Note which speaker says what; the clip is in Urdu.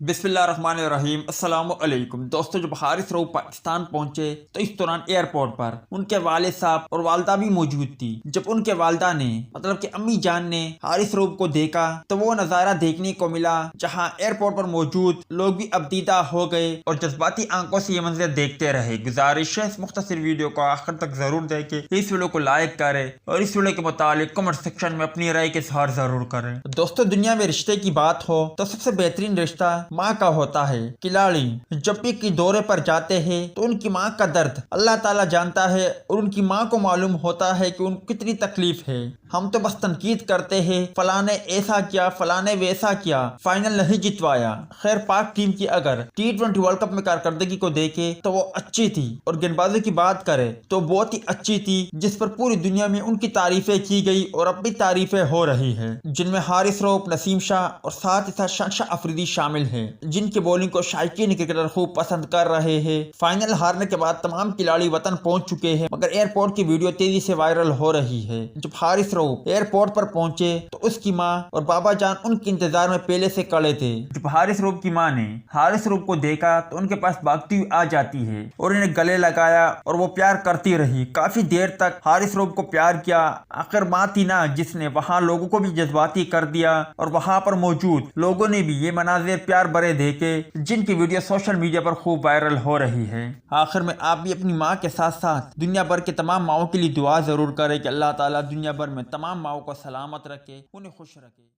Speaker 1: بسم اللہ الرحمن الرحیم۔ السلام علیکم دوستو، جب حارث رؤف پاکستان پہنچے تو اس دوران ایئرپورٹ پر ان کے والد صاحب اور والدہ بھی موجود تھی۔ جب ان کے والدہ نے مطلب کہ امی جان نے حارث رؤف کو دیکھا تو وہ نظارہ دیکھنے کو ملا جہاں ایئرپورٹ پر موجود لوگ بھی ابدیدہ ہو گئے اور جذباتی آنکھوں سے یہ منظر دیکھتے رہے۔ گزارش ہے اس مختصر ویڈیو کو آخر تک ضرور دیکھیں، اس ویڈیو کو لائک کریں اور اس ویڈیو کے متعلق کمنٹ سیکشن میں اپنی رائے کے اظہار ضرور کریں۔ دوستو، دنیا میں رشتے کی بات ہو تو سب سے بہترین رشتہ ماں کا ہوتا ہے۔ کھلاڑی جب بھی کی دورے پر جاتے ہیں تو ان کی ماں کا درد اللہ تعالیٰ جانتا ہے اور ان کی ماں کو معلوم ہوتا ہے کہ ان کو کتنی تکلیف ہے۔ ہم تو بس تنقید کرتے ہیں، فلاں نے ایسا کیا، فلاں نے ویسا کیا، فائنل نہیں جتوایا۔ خیر، پاک ٹیم کی اگر T20 ورلڈ کپ میں کارکردگی کو دیکھے تو وہ اچھی تھی، اور گیند بازی کی بات کرے تو بہت ہی اچھی تھی، جس پر پوری دنیا میں ان کی تعریفیں کی گئی اور اب بھی تعریفیں ہو رہی ہے، جن میں حارث رؤف، نسیم شاہ اور ساتھ ہی ساتھ شہنشاہ افریدی شامل ہیں، جن کی بولنگ کو شائقین کرکٹر خوب پسند کر رہے ہیں۔ فائنل ہارنے کے بعد تمام کھلاڑی وطن پہنچ چکے ہیں، مگر ایئرپورٹ کی ویڈیو تیزی سے وائرل ہو رہی ہے۔ جب حارث رؤف ایئرپورٹ پر پہنچے تو اس کی ماں اور بابا جان ان کے انتظار میں پہلے سے کھڑے تھے۔ جب حارث رؤف کی ماں نے حارث رؤف کو دیکھا تو ان کے پاس بھاگتی ہوئی آ جاتی ہے اور انہیں گلے لگایا اور وہ پیار کرتی رہی۔ کافی دیر تک حارث رؤف کو پیار کیا۔ آخر ماں تھی نا جس نے وہاں لوگوں کو بھی جذباتی کر دیا، اور وہاں پر موجود لوگوں نے بھی یہ مناظر پیار بھرے دیکھے، جن کی ویڈیو سوشل میڈیا پر خوب وائرل ہو رہی ہے۔ آخر میں آپ بھی اپنی ماں کے ساتھ ساتھ دنیا بھر کے تمام ماؤں کے لیے دعا ضرور کریں کہ اللہ تعالیٰ دنیا بھر میں تمام ماؤں کو سلامت رکھے، انہیں خوش رکھے۔